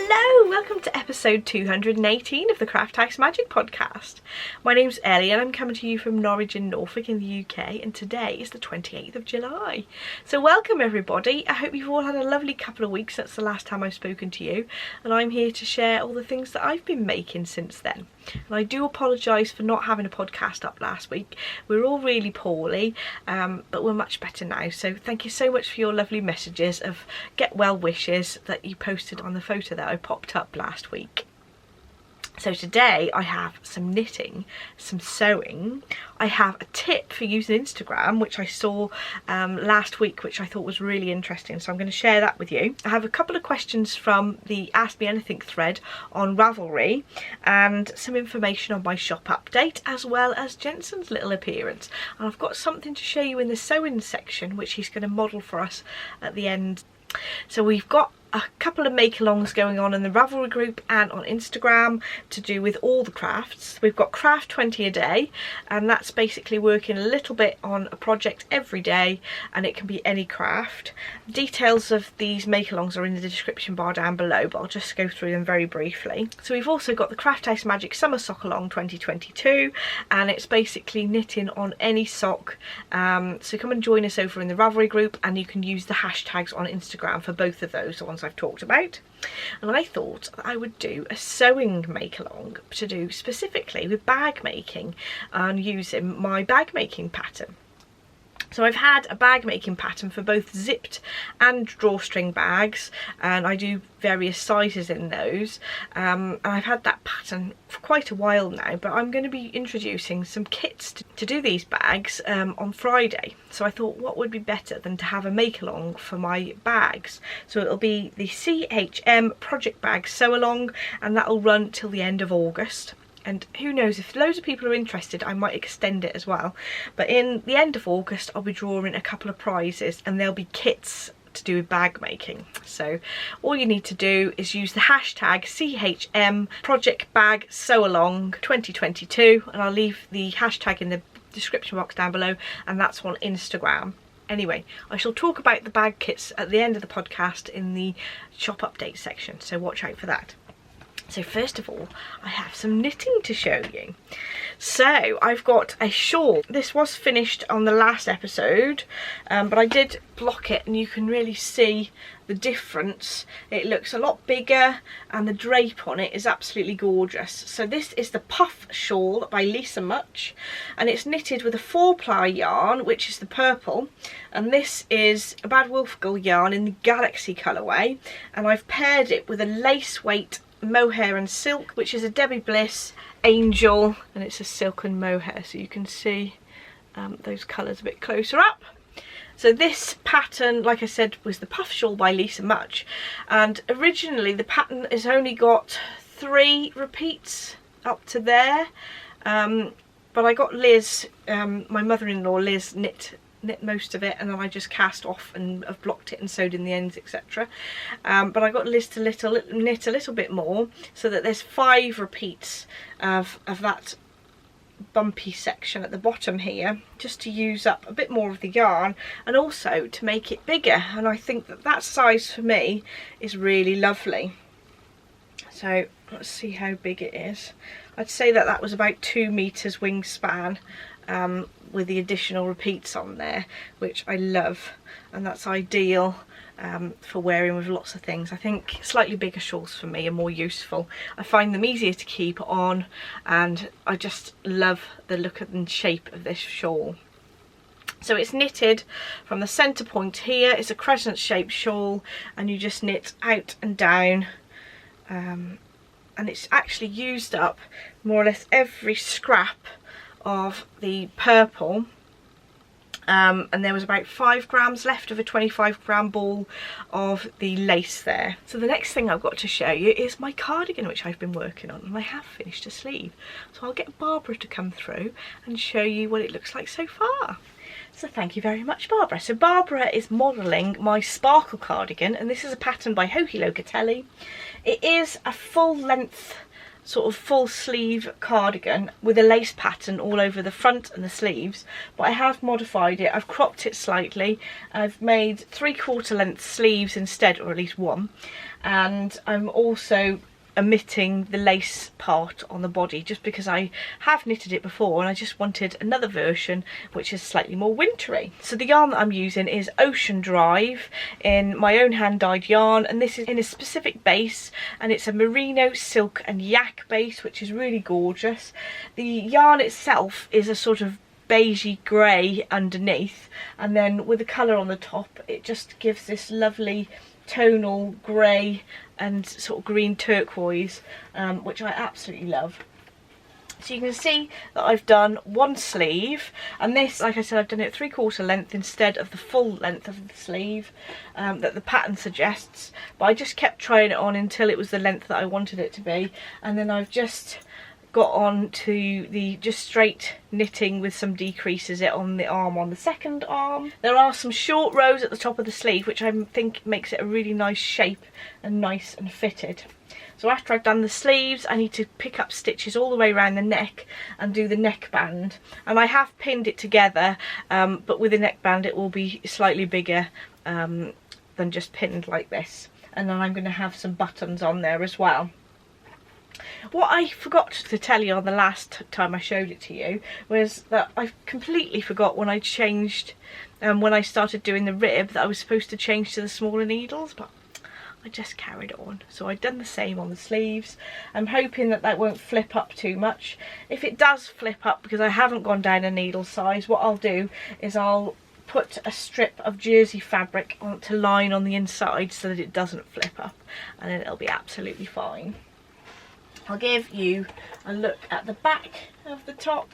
Hello, welcome to episode 218 of the Craft House Magic podcast. My name's Ellie and I'm coming to you from Norwich in Norfolk in the UK, and today is the 28th of July. So welcome everybody. I hope you've all had a lovely couple of weeks since the last time I've spoken to you, and I'm here to share all the things that I've been making since then. And I do apologise for not having a podcast up last week. We were all really poorly, but we're much better now. So thank you so much for your lovely messages of get well wishes that you posted on the photo that I popped up last week. So today I have some knitting, some sewing. I have a tip for using Instagram, which I saw last week, which I thought was really interesting. So I'm going to share that with you. I have a couple of questions from the Ask Me Anything thread on Ravelry and some information on my shop update, as well as Jensen's little appearance. And I've got something to show you in the sewing section, which he's going to model for us at the end. So we've got a couple of make-alongs going on in the Ravelry group and on Instagram to do with all the crafts. We've got Craft 20 a day, and that's basically working a little bit on a project every day, and it can be any craft. Details of these make-alongs are in the description bar down below, but I'll just go through them very briefly. So we've also got the Craft House Magic Summer Sock Along 2022, and it's basically knitting on any sock. So come and join us over in the Ravelry group, and you can use the hashtags on Instagram for both of those, the ones I've talked about. And I thought that I would do a sewing make along to do specifically with bag making and using my bag making pattern. So I've had a bag making pattern for both zipped and drawstring bags, and I do various sizes in those, and I've had that pattern for quite a while now, but I'm going to be introducing some kits to do these bags on Friday. So I thought what would be better than to have a make along for my bags. So it'll be the CHM Project Bag Sewalong, and that'll run till the end of August. And who knows, if loads of people are interested, I might extend it as well. But in the end of August, I'll be drawing a couple of prizes, and there'll be kits to do with bag making. So all you need to do is use the hashtag CHM Project Bag Sewalong 2022, and I'll leave the hashtag in the description box down below, and that's on Instagram. Anyway, I shall talk about the bag kits at the end of the podcast in the shop update section, so watch out for that. So first of all, I have some knitting to show you. So I've got a shawl. This was finished on the last episode, but I did block it, and you can really see the difference. It looks a lot bigger, and the drape on it is absolutely gorgeous. So this is the Puff Shawl by Lisa Much, and it's knitted with a 4-ply yarn, which is the purple, and this is a Bad Wolf Girl yarn in the Galaxy colourway, and I've paired it with a lace weight mohair and silk, which is a Debbie Bliss Angel, and it's a silk and mohair, so you can see those colours a bit closer up. So this pattern, like I said, was the Puff Shawl by Lisa Much, and originally the pattern has only got 3 repeats up to there, but I got Liz, my mother-in-law Liz, knit most of it, and then I just cast off and have blocked it and sewed in the ends, etc. But I got Liz to knit a little bit more, so that there's 5 repeats of that bumpy section at the bottom here, just to use up a bit more of the yarn and also to make it bigger. And I think that that size for me is really lovely. So let's see how big it is. I'd say that that was about 2 meters wingspan, with the additional repeats on there, which I love, and that's ideal for wearing with lots of things. I think slightly bigger shawls for me are more useful. I find them easier to keep on, and I just love the look and shape of this shawl. So it's knitted from the centre point here. It's a crescent shaped shawl, and you just knit out and down, and it's actually used up more or less every scrap of the purple, and there was about 5 grams left of a 25-gram ball of the lace there. So the next thing I've got to show you is my cardigan, which I've been working on, and I have finished a sleeve. So I'll get Barbara to come through and show you what it looks like so far. So thank you very much, Barbara. So Barbara is modelling my sparkle cardigan, and this is a pattern by Hoki Locatelli. It is a full length, sort of full sleeve cardigan with a lace pattern all over the front and the sleeves, but I have modified it. I've cropped it slightly. I've made 3/4 length sleeves instead, or at least one, and I'm also omitting the lace part on the body just because I have knitted it before and I just wanted another version which is slightly more wintry. So the yarn that I'm using is Ocean Drive in my own hand dyed yarn, and this is in a specific base, and it's a merino, silk and yak base, which is really gorgeous. The yarn itself is a sort of beigey grey underneath, and then with the colour on the top it just gives this lovely tonal grey and sort of green turquoise, which I absolutely love. So you can see that I've done one sleeve, and this, like I said, I've done it 3/4 length instead of the full length of the sleeve that the pattern suggests, but I just kept trying it on until it was the length that I wanted it to be, and then I've just got on to the just straight knitting with some decreases it on the arm, on the second arm. There are some short rows at the top of the sleeve which I think makes it a really nice shape and nice and fitted. So after I've done the sleeves, I need to pick up stitches all the way around the neck and do the neckband, and I have pinned it together, but with the neckband it will be slightly bigger than just pinned like this, and then I'm going to have some buttons on there as well. What I forgot to tell you on the last time I showed it to you was that I completely forgot when I changed, when I started doing the rib, that I was supposed to change to the smaller needles, but I just carried on. So I've done the same on the sleeves. I'm hoping that that won't flip up too much. If it does flip up because I haven't gone down a needle size, what I'll do is I'll put a strip of jersey fabric on to line on the inside so that it doesn't flip up, and then it'll be absolutely fine. I'll give you a look at the back of the top.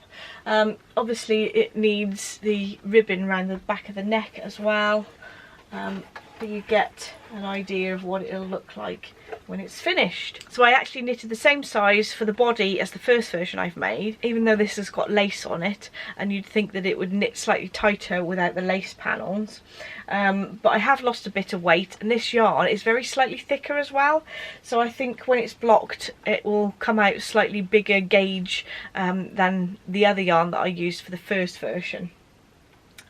Obviously it needs the ribbon around the back of the neck as well, but you get an idea of what it'll look like when it's finished. So I actually knitted the same size for the body as the first version I've made, even though this has got lace on it, and you'd think that it would knit slightly tighter without the lace panels. But I have lost a bit of weight, and this yarn is very slightly thicker as well, so I think when it's blocked it will come out slightly bigger gauge than the other yarn that I used for the first version.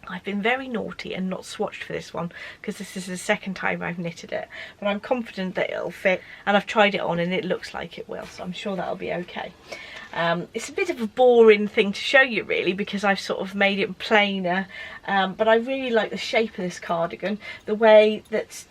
I've been very naughty and not swatched for this one because this is the second time I've knitted it, but I'm confident that it'll fit, and I've tried it on and it looks like it will, so I'm sure that'll be okay. It's a bit of a boring thing to show you really because I've sort of made it plainer, but I really like the shape of this cardigan, the way that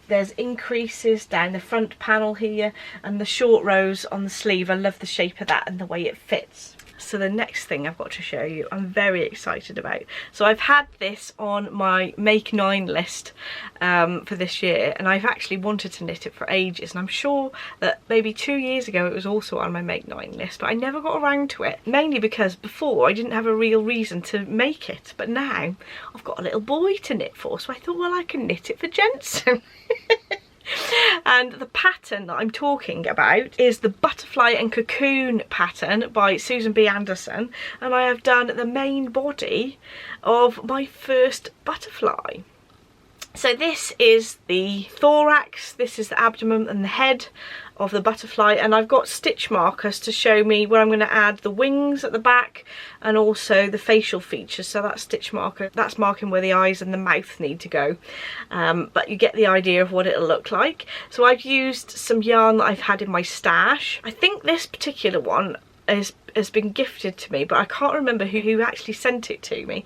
there's increases down the front panel here and the short rows on the sleeve. I love the shape of that and the way it fits. So the next thing I've got to show you, I'm very excited about. So I've had this on my Make 9 list for this year, and I've actually wanted to knit it for ages, and I'm sure that maybe 2 years ago it was also on my Make 9 list, but I never got around to it, mainly because before I didn't have a real reason to make it, but now I've got a little boy to knit for, so I thought, well, I can knit it for Jensen. And the pattern that I'm talking about is the Butterfly and Cocoon pattern by Susan B. Anderson, and I have done the main body of my first butterfly. So this is the thorax, this is the abdomen and the head of the butterfly, and I've got stitch markers to show me where I'm going to add the wings at the back and also the facial features. So that stitch marker, that's marking where the eyes and the mouth need to go, but you get the idea of what it'll look like. So I've used some yarn that I've had in my stash. I think this particular one has been gifted to me, but I can't remember who actually sent it to me,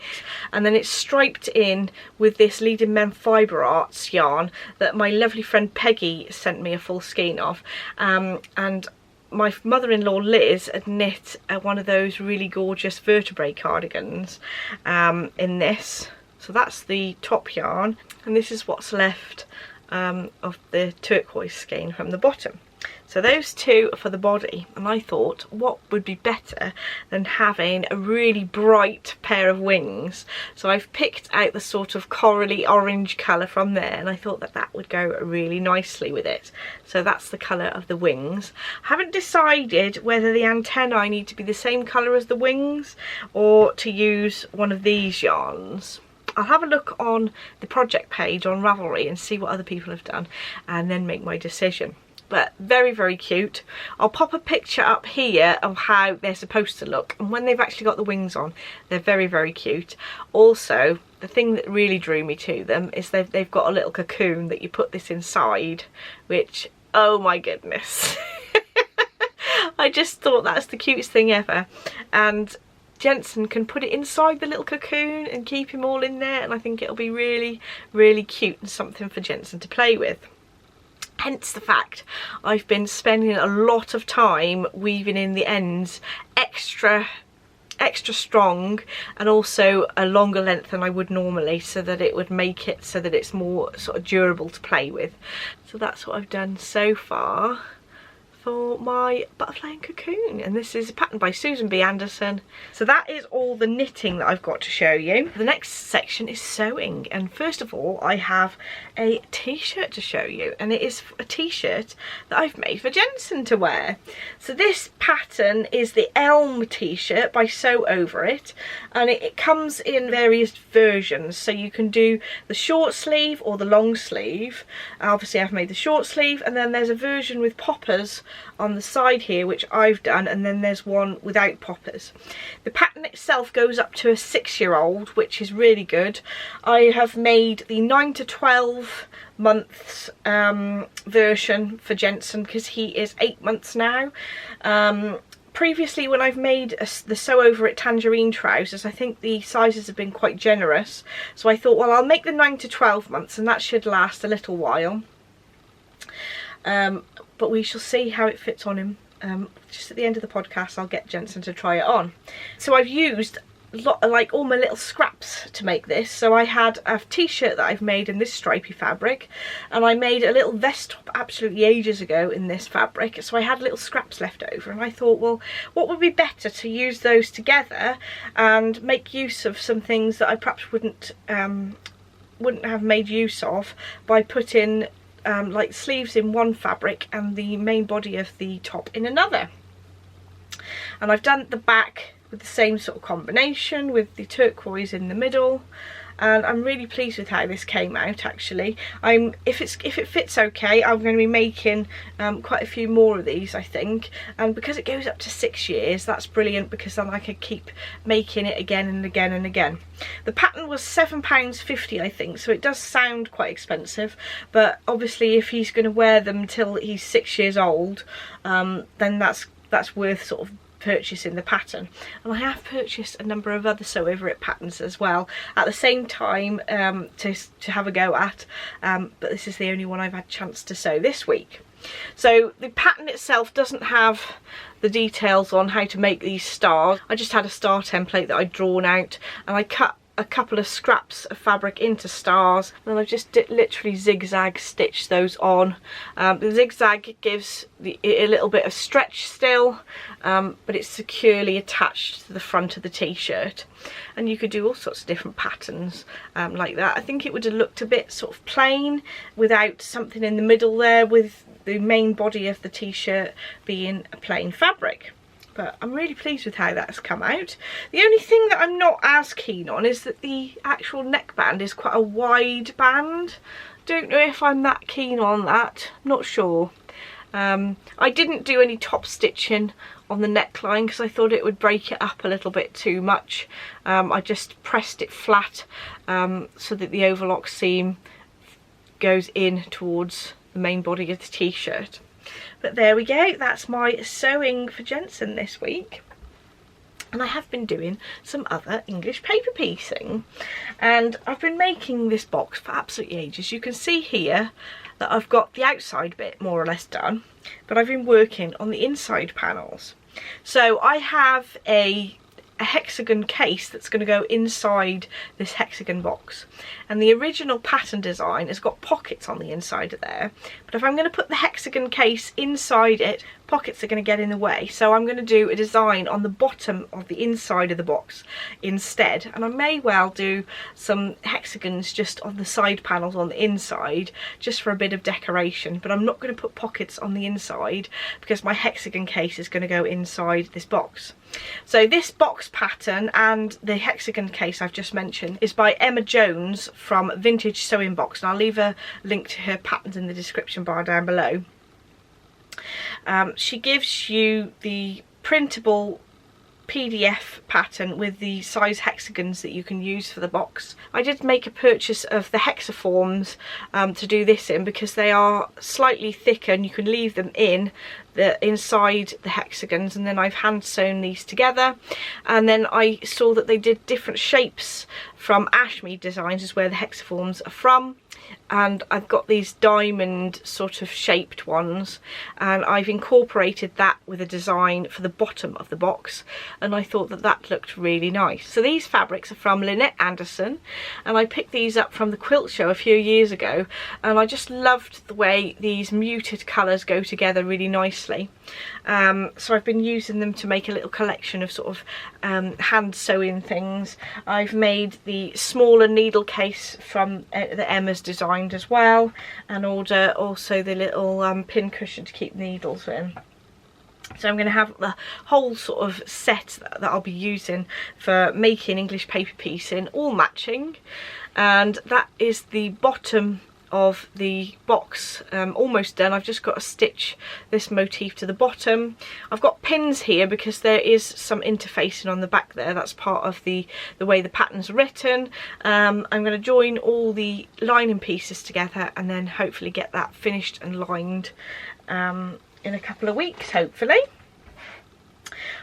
and then it's striped in with this Leading Men Fibre Arts yarn that my lovely friend Peggy sent me a full skein of, and my mother-in-law Liz had knit one of those really gorgeous vertebrae cardigans in this. So that's the top yarn, and this is what's left of the turquoise skein from the bottom. So those two are for the body, and I thought what would be better than having a really bright pair of wings. So I've picked out the sort of corally orange colour from there, and I thought that that would go really nicely with it. So that's the colour of the wings. I haven't decided whether the antennae need to be the same colour as the wings or to use one of these yarns. I'll have a look on the project page on Ravelry and see what other people have done and then make my decision. but very, very cute. I'll pop a picture up here of how they're supposed to look, and when they've actually got the wings on, they're very, very cute. Also, the thing that really drew me to them is they've got a little cocoon that you put this inside, which, oh my goodness. I just thought that's the cutest thing ever. And Jensen can put it inside the little cocoon and keep him all in there, and I think it'll be really, really cute and something for Jensen to play with. Hence the fact I've been spending a lot of time weaving in the ends extra strong, and also a longer length than I would normally, so that it would make it so that it's more sort of durable to play with. So that's what I've done so far for my butterfly and cocoon, and this is a pattern by Susan B. Anderson. So that is all the knitting that I've got to show you. The next section is sewing, and first of all I have a t-shirt to show you, and it is a t-shirt that I've made for Jensen to wear. So this pattern is the Elm t-shirt by Sew Over It, and it comes in various versions, so you can do the short sleeve or the long sleeve. Obviously I've made the short sleeve, and then there's a version with poppers on the side here, which I've done, and then there's one without poppers. The pattern itself goes up to a 6-year-old, which is really good. I have made the 9 to 12 months version for Jensen, because he is 8 months now. Previously, when I've made the Sew Over It tangerine trousers, I think the sizes have been quite generous, so I thought, well, I'll make the 9 to 12 months, and that should last a little while. But we shall see how it fits on him. Just at the end of the podcast I'll get Jensen to try it on. So I've used like all my little scraps to make this. So I had a t-shirt that I've made in this stripy fabric, and I made a little vest top absolutely ages ago in this fabric, so I had little scraps left over, and I thought, well, what would be better to use those together and make use of some things that I perhaps wouldn't have made use of by putting like sleeves in one fabric and the main body of the top in another. And I've done the back with the same sort of combination, with the turquoise in the middle, and I'm really pleased with how this came out. Actually, if it fits okay, I'm going to be making quite a few more of these, I think, and because it goes up to 6 years, that's brilliant, because then I could keep making it again and again and again. The pattern was £7.50, I think, so it does sound quite expensive, but obviously if he's going to wear them till he's 6 years old, then that's worth sort of purchasing the pattern. And I have purchased a number of other Sew Over It patterns as well at the same time to have a go at, but this is the only one I've had a chance to sew this week. So the pattern itself doesn't have the details on how to make these stars. I just had a star template that I'd drawn out, and I cut a couple of scraps of fabric into stars, and then I've just literally zigzag stitched those on. The zigzag gives a little bit of stretch still, but it's securely attached to the front of the t-shirt, and you could do all sorts of different patterns like that. I think it would have looked a bit sort of plain without something in the middle there, with the main body of the t-shirt being a plain fabric. But I'm really pleased with how that's come out. The only thing that I'm not as keen on is that the actual neckband is quite a wide band. Don't know if I'm that keen on that, not sure. I didn't do any top stitching on the neckline because I thought it would break it up a little bit too much. I just pressed it flat so that the overlock seam goes in towards the main body of the t-shirt. But there we go, that's my sewing for Jensen this week. And I have been doing some other English paper piecing, and I've been making this box for absolutely ages. You can see here that I've got the outside bit more or less done, but I've been working on the inside panels. So I have a hexagon case that's going to go inside this hexagon box, and the original pattern design has got pockets on the inside of there, but if I'm going to put the hexagon case inside it, pockets are going to get in the way, so I'm going to do a design on the bottom of the inside of the box instead. And I may well do some hexagons just on the side panels on the inside, just for a bit of decoration, but I'm not going to put pockets on the inside because my hexagon case is going to go inside this box. So this box pattern and the hexagon case I've just mentioned is by Emma Jones from Vintage Sewing Box, and I'll leave a link to her patterns in the description bar down below. She gives you the printable PDF pattern with the size hexagons that you can use for the box. I did make a purchase of the hexaforms to do this in, because they are slightly thicker and you can leave them inside the hexagons, and then I've hand sewn these together. And then I saw that they did different shapes from Ashmead Designs, is where the hexaforms are from, and I've got these diamond sort of shaped ones, and I've incorporated that with a design for the bottom of the box, and I thought that that looked really nice. So these fabrics are from Lynette Anderson, and I picked these up from the quilt show a few years ago, and I just loved the way these muted colours go together really nicely. So I've been using them to make a little collection of sort of hand sewing things. I've made the smaller needle case from that Emma's designed as well, and also the little pin cushion to keep needles in. So I'm going to have the whole sort of set that I'll be using for making English paper piecing, all matching, and that is the bottom of the box, almost done. I've just got to stitch this motif to the bottom. I've got pins here because there is some interfacing on the back there. That's part of the way the pattern's written. I'm going to join all the lining pieces together and then hopefully get that finished and lined in a couple of weeks, hopefully.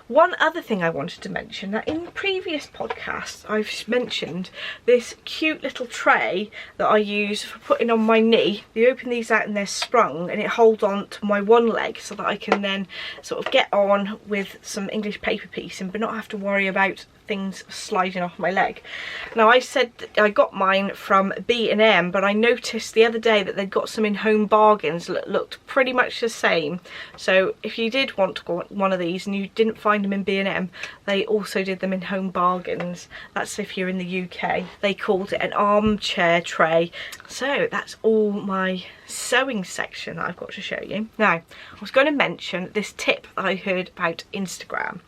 One other thing I wanted to mention, that in previous podcasts I've mentioned this cute little tray that I use for putting on my knee. You open these out and they're sprung, and it holds on to my one leg so that I can then sort of get on with some English paper piecing but not have to worry about things sliding off my leg. Now, I said that I got mine from B&M, but I noticed the other day that they'd got some in Home Bargains that looked pretty much the same. So if you did want one of these and you didn't find them in B&M, they also did them in Home Bargains. That's if you're in the UK. They called it an armchair tray. So that's all my sewing section that I've got to show you. Now, I was going to mention this tip that I heard about Instagram.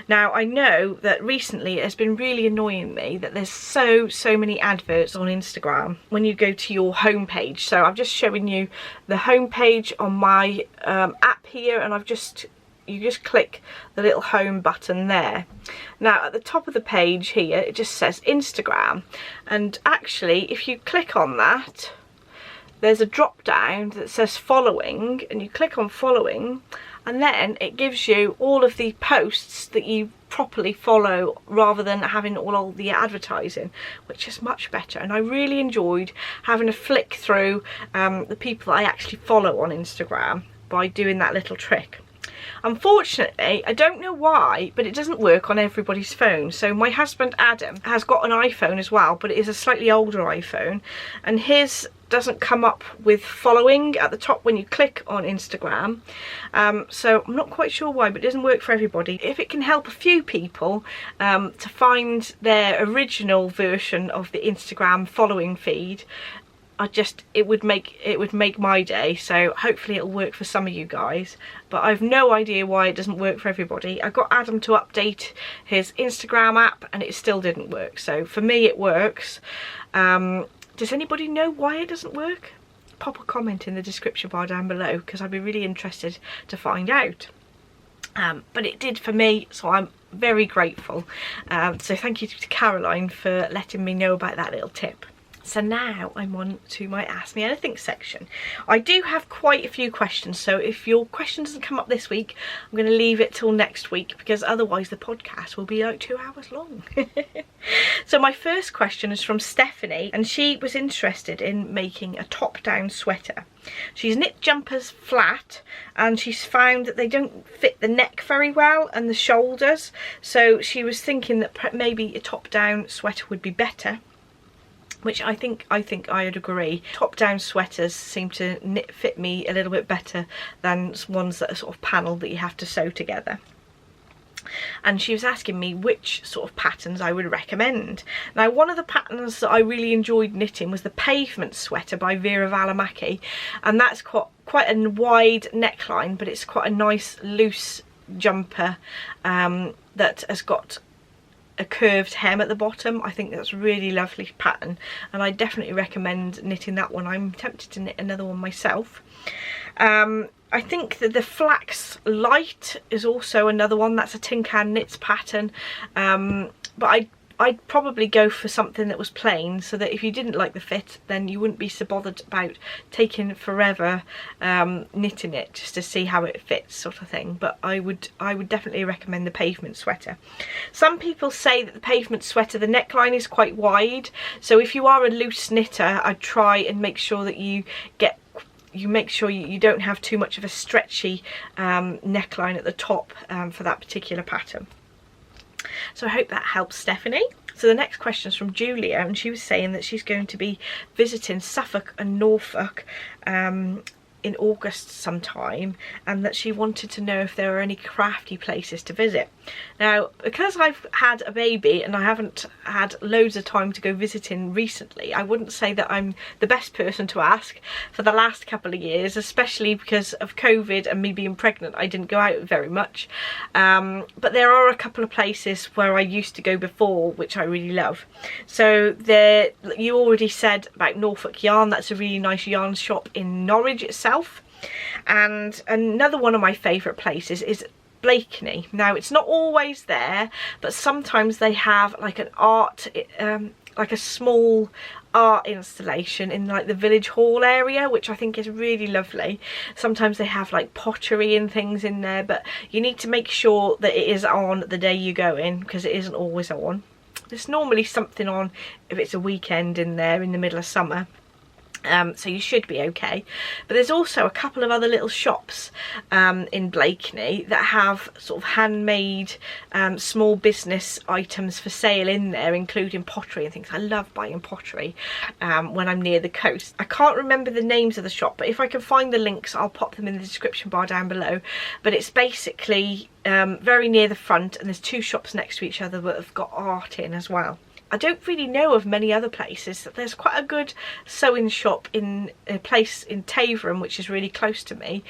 Now, I know that recently it has been really annoying me that there's so many adverts on Instagram when you go to your homepage. So I'm just showing you the homepage on my app here, and you just click the little home button there. Now, at the top of the page here, it just says Instagram, and actually if you click on that, there's a drop down that says following, and you click on following, and then it gives you all of the posts that you properly follow rather than having all the advertising, which is much better. And I really enjoyed having a flick through the people that I actually follow on Instagram by doing that little trick. Unfortunately, I don't know why, but it doesn't work on everybody's phone. So my husband Adam has got an iPhone as well, but it is a slightly older iPhone, and his doesn't come up with following at the top when you click on Instagram. So I'm not quite sure why, but it doesn't work for everybody. If it can help a few people to find their original version of the Instagram following feed, it would make my day. So hopefully it'll work for some of you guys, but I've no idea why it doesn't work for everybody. I got Adam to update his Instagram app and it still didn't work. So for me it works. Does anybody know why it doesn't work? Pop a comment in the description bar down below, because I'd be really interested to find out. But it did for me, so I'm very grateful. So thank you to Caroline for letting me know about that little tip. So now I'm on to my Ask Me Anything section. I do have quite a few questions, so if your question doesn't come up this week, I'm going to leave it till next week, because otherwise the podcast will be like 2 hours long. So my first question is from Stephanie, and she was interested in making a top-down sweater. She's knit jumpers flat, and she's found that they don't fit the neck very well and the shoulders, so she was thinking that maybe a top-down sweater would be better. Which I think I'd agree. Top-down sweaters seem to fit me a little bit better than ones that are sort of panelled that you have to sew together. And she was asking me which sort of patterns I would recommend. Now, one of the patterns that I really enjoyed knitting was the Pavement Sweater by Vera Valimaki, and that's quite a wide neckline, but it's quite a nice loose jumper that has got a curved hem at the bottom. I think that's a really lovely pattern, and I definitely recommend knitting that one. I'm tempted to knit another one myself. I think that the Flax Light is also another one. That's a Tin Can Knits pattern, but I'd probably go for something that was plain, so that if you didn't like the fit, then you wouldn't be so bothered about taking forever knitting it just to see how it fits, sort of thing. But I would definitely recommend the Pavement Sweater. Some people say that the Pavement Sweater, the neckline is quite wide, so if you are a loose knitter, I'd try and make sure that you don't have too much of a stretchy neckline at the top for that particular pattern. So I hope that helps Stephanie. So the next question is from Julia, and she was saying that she's going to be visiting Suffolk and Norfolk in August sometime, and that she wanted to know if there are any crafty places to visit. Now, because I've had a baby and I haven't had loads of time to go visiting recently, I wouldn't say that I'm the best person to ask. For the last couple of years, especially because of COVID and me being pregnant, I didn't go out very much, but there are a couple of places where I used to go before which I really love. So there, you already said about Norfolk Yarn. That's a really nice yarn shop in Norwich itself. And another one of my favourite places is Blakeney. Now, it's not always there, but sometimes they have like an art, like a small art installation in like the village hall area, which I think is really lovely. Sometimes they have like pottery and things in there, but you need to make sure that it is on the day you go in, because it isn't always on. There's normally something on if it's a weekend in there in the middle of summer. So you should be okay. But there's also a couple of other little shops in Blakeney that have sort of handmade small business items for sale in there, including pottery and things. I love buying pottery when I'm near the coast. I can't remember the names of the shop, but if I can find the links, I'll pop them in the description bar down below. But it's basically very near the front, and there's two shops next to each other that have got art in as well. I don't really know of many other places. There's quite a good sewing shop in a place in Taverham, which is really close to me,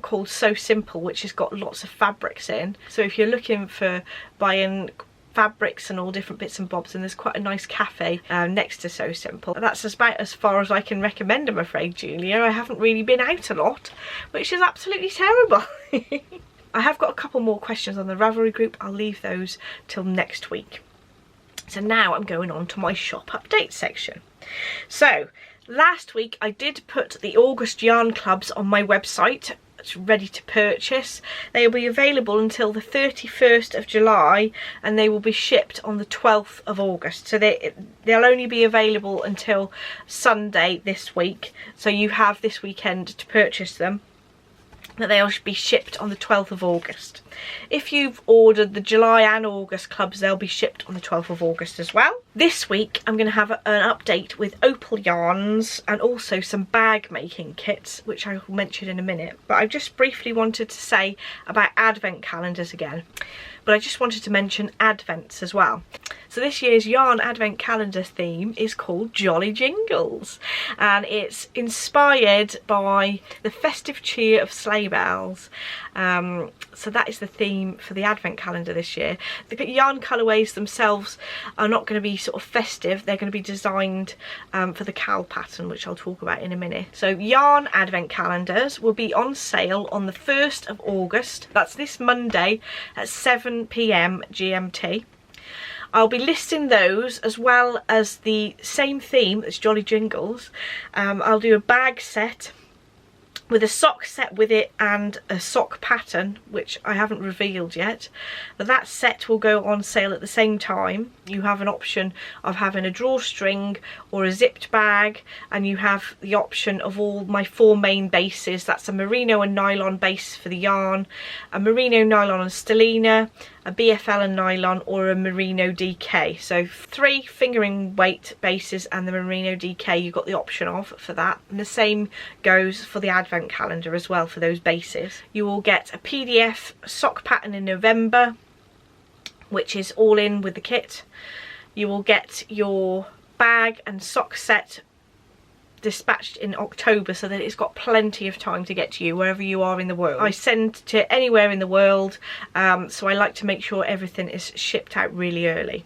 called So Simple, which has got lots of fabrics in. So if you're looking for buying fabrics and all different bits and bobs, and there's quite a nice cafe next to So Simple. That's about as far as I can recommend, I'm afraid, Julia. I haven't really been out a lot, which is absolutely terrible. I have got a couple more questions on the Ravelry group. I'll leave those till next week. So now I'm going on to my shop update section. So last week I did put the August yarn clubs on my website. It's ready to purchase. They will be available until the 31st of July, and they will be shipped on the 12th of August. So they'll only be available until Sunday this week. So you have this weekend to purchase them. That they'll be shipped on the 12th of August. If you've ordered the July and August clubs, they'll be shipped on the 12th of August as well. This week I'm going to have an update with Opal yarns and also some bag making kits, which I will mention in a minute. But I just briefly wanted to say about advent calendars again. But I just wanted to mention advents as well. So this year's yarn advent calendar theme is called Jolly Jingles, and it's inspired by the festive cheer of sleigh bells. So that is the theme for the advent calendar this year. The yarn colourways themselves are not going to be sort of festive. They're going to be designed for the cowl pattern, which I'll talk about in a minute. So yarn advent calendars will be on sale on the 1st of August. That's this Monday at 7 PM GMT. I'll be listing those as well as the same theme as Jolly Jingles. I'll do a bag set with a sock set with it and a sock pattern, which I haven't revealed yet. But that set will go on sale at the same time. You have an option of having a drawstring or a zipped bag, and you have the option of all my 4 main bases. That's a merino and nylon base for the yarn, a merino, nylon and stellina, a BFL and nylon, or a merino DK. So 3 fingering weight bases and the merino DK you've got the option of for that. And the same goes for the advent calendar as well for those bases. You will get a PDF sock pattern in November, which is all in with the kit. You will get your bag and sock set dispatched in October, so that it's got plenty of time to get to you wherever you are in the world. I send to anywhere in the world, so I like to make sure everything is shipped out really early.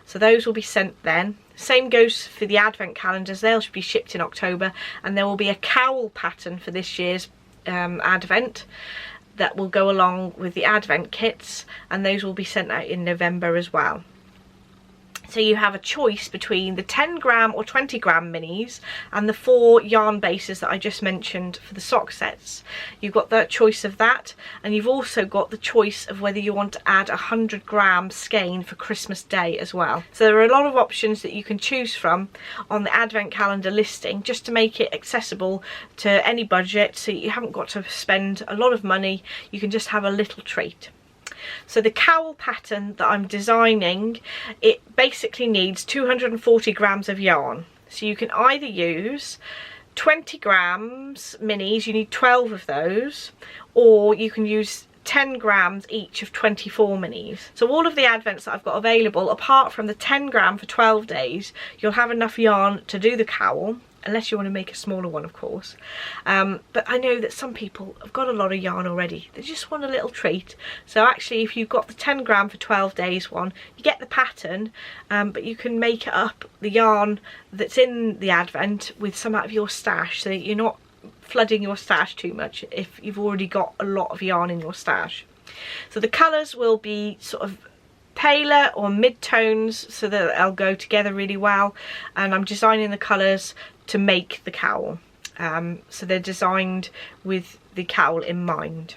So those will be sent then. Same goes for the advent calendars. They'll be shipped in October, and there will be a cowl pattern for this year's advent that will go along with the advent kits, and those will be sent out in November as well. So you have a choice between the 10g or 20g minis and the 4 yarn bases that I just mentioned for the sock sets. You've got the choice of that, and you've also got the choice of whether you want to add 100g skein for Christmas Day as well. So there are a lot of options that you can choose from on the advent calendar listing, just to make it accessible to any budget, so you haven't got to spend a lot of money, you can just have a little treat. So the cowl pattern that I'm designing, it basically needs 240g of yarn. So you can either use 20g minis, you need 12 of those, or you can use 10g each of 24 minis. So all of the advents that I've got available, apart from the 10g for 12 days, you'll have enough yarn to do the cowl, unless you want to make a smaller one, of course. But I know that some people have got a lot of yarn already, they just want a little treat. So actually, if you've got the 10g for 12 days one, you get the pattern, but you can make it up, the yarn that's in the advent, with some out of your stash, so that you're not flooding your stash too much if you've already got a lot of yarn in your stash. So the colours will be sort of paler or mid-tones, so that they'll go together really well, and I'm designing the colours to make the cowl, so they're designed with the cowl in mind.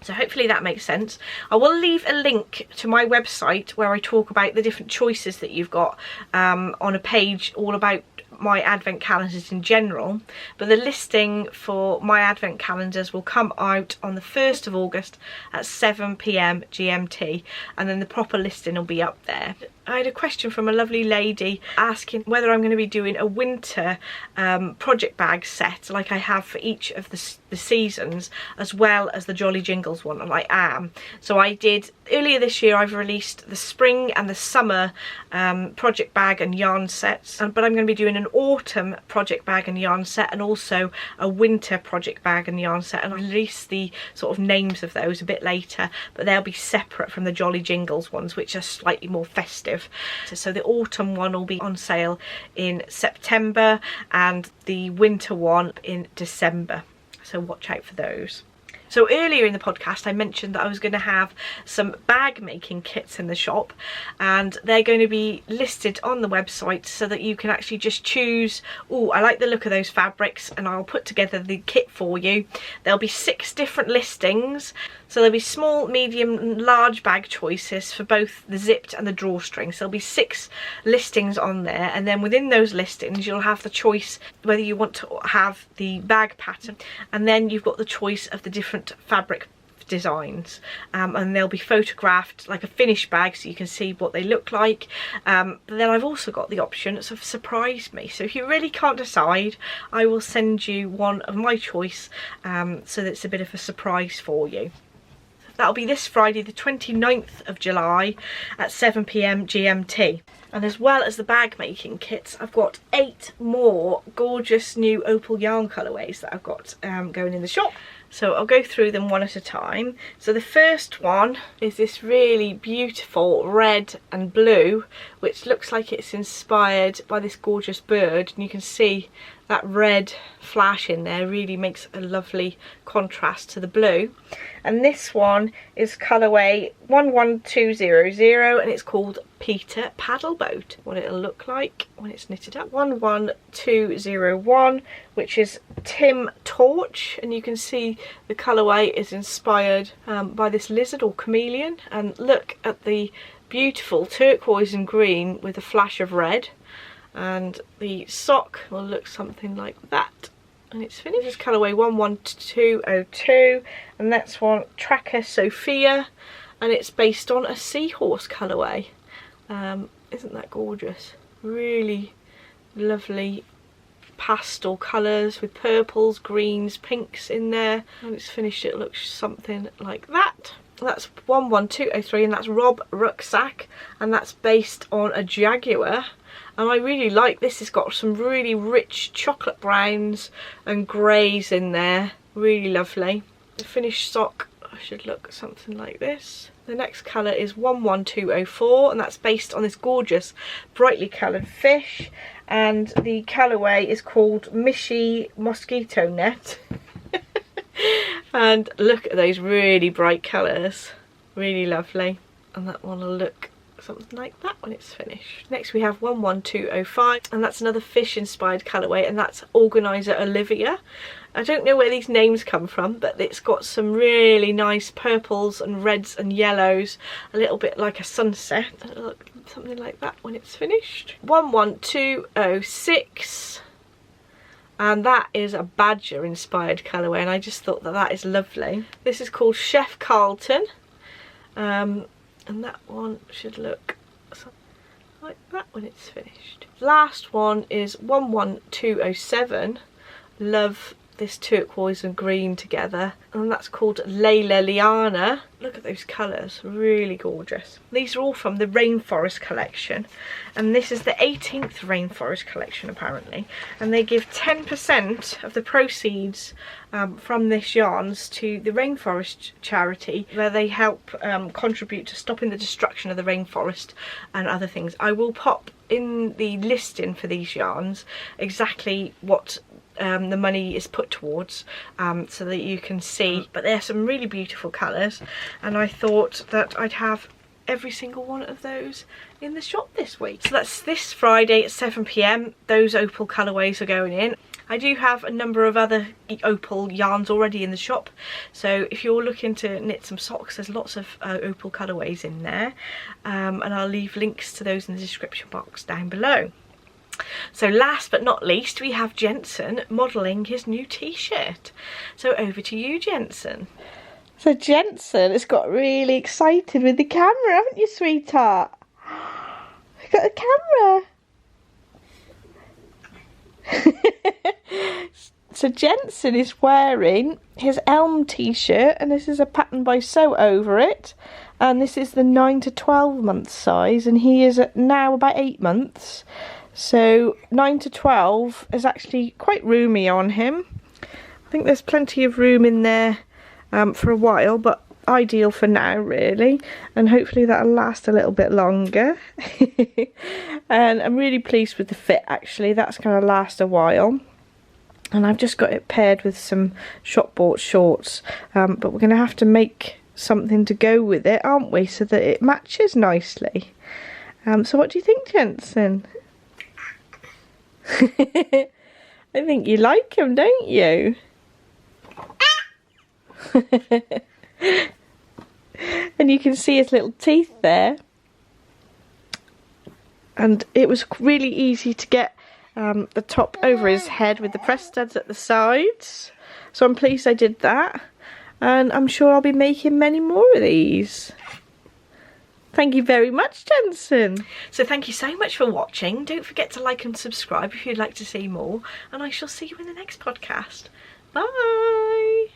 So hopefully that makes sense. I will leave a link to my website where I talk about the different choices that you've got on a page all about my advent calendars in general, but the listing for my advent calendars will come out on the 1st of August at 7 PM GMT, and then the proper listing will be up there. I had a question from a lovely lady asking whether I'm going to be doing a winter project bag set like I have for each of the seasons, as well as the Jolly Jingles one, and I am. So I did, earlier this year I've released the spring and the summer project bag and yarn sets, but I'm going to be doing an autumn project bag and yarn set, and also a winter project bag and yarn set, and I'll release the sort of names of those a bit later, but they'll be separate from the Jolly Jingles ones, which are slightly more festive. So the autumn one will be on sale in September, and the winter one in December, so watch out for those. So earlier in the podcast I mentioned that I was going to have some bag making kits in the shop, and they're going to be listed on the website so that you can actually just choose, oh, I like the look of those fabrics, and I'll put together the kit for you. There'll be 6 different listings, so there'll be small, medium and large bag choices for both the zipped and the drawstring. So there'll be 6 listings on there, and then within those listings you'll have the choice whether you want to have the bag pattern, and then you've got the choice of the different fabric designs, and they'll be photographed like a finished bag so you can see what they look like, but then I've also got the option of surprise me, so if you really can't decide, I will send you one of my choice, so that it's a bit of a surprise for you. That'll be this Friday the 29th of July at 7 PM GMT. And as well as the bag making kits, I've got 8 more gorgeous new opal yarn colourways that I've got going in the shop. So I'll go through them one at a time. So the first one is this really beautiful red and blue, which looks like it's inspired by this gorgeous bird, and you can see that red flash in there really makes a lovely contrast to the blue. And this one is colourway 11200, and it's called Peter Paddle Boat. What it'll look like when it's knitted up. 11201, which is Tim Torch, and you can see the colourway is inspired by this lizard or chameleon, and look at the beautiful turquoise and green with a flash of red. And the sock will look something like that, and it's finished. This is colourway 11202, and that's one Tracker Sophia, and it's based on a seahorse colourway. Isn't that gorgeous? Really lovely pastel colours with purples, greens, pinks in there, and it's finished. It looks something like that. That's 11203, and that's Rob Rucksack, and that's based on a jaguar. And I really like this. It's got some really rich chocolate browns and greys in there. Really lovely. The finished sock should look something like this. The next colour is 11204, and that's based on this gorgeous brightly coloured fish. And the colourway is called Mishy Mosquito Net. And look at those really bright colours, really lovely. And that one will look something like that when it's finished. Next we have 11205, and that's another fish inspired colourway, and that's Organiser Olivia. I don't know where these names come from, but it's got some really nice purples and reds and yellows, a little bit like a sunset, and it'll look something like that when it's finished. 11206, and that is a badger inspired colourway, and I just thought that that is lovely. This is called Chef Carlton, and that one should look something like that when it's finished. Last one is 11207. Love this turquoise and green together, and that's called Layla Liana. Look at those colours, really gorgeous. These are all from the Rainforest collection, and this is the 18th Rainforest collection apparently, and they give 10% of the proceeds from this yarns to the Rainforest charity, where they help contribute to stopping the destruction of the rainforest and other things. I will pop in the listing for these yarns exactly what the money is put towards, so that you can see, but they're some really beautiful colours, and I thought that I'd have every single one of those in the shop this week. So that's this Friday at 7 PM. Those opal colourways are going in. I do have a number of other opal yarns already in the shop, so if you're looking to knit some socks, there's lots of opal colourways in there, and I'll leave links to those in the description box down below. So last but not least, we have Jensen modelling his new t-shirt. So over to you, Jensen. So Jensen has got really excited with the camera, haven't you, sweetheart? You've got the camera. So Jensen is wearing his Elm t-shirt, and this is a pattern by Sew Over It, and this is the 9 to 12 month size, and he is now about 8 months. So 9 to 12 is actually quite roomy on him. I think there's plenty of room in there for a while, but ideal for now really, and hopefully that'll last a little bit longer. And I'm really pleased with the fit actually, that's going to last a while. And I've just got it paired with some shop bought shorts, but we're going to have to make something to go with it, aren't we, so that it matches nicely. So what do you think, Jensen? I think you like him, don't you? And you can see his little teeth there. And it was really easy to get the top over his head with the press studs at the sides. So I'm pleased I did that. And I'm sure I'll be making many more of these. Thank you very much, Jensen. So thank you so much for watching. Don't forget to like and subscribe if you'd like to see more. And I shall see you in the next podcast. Bye.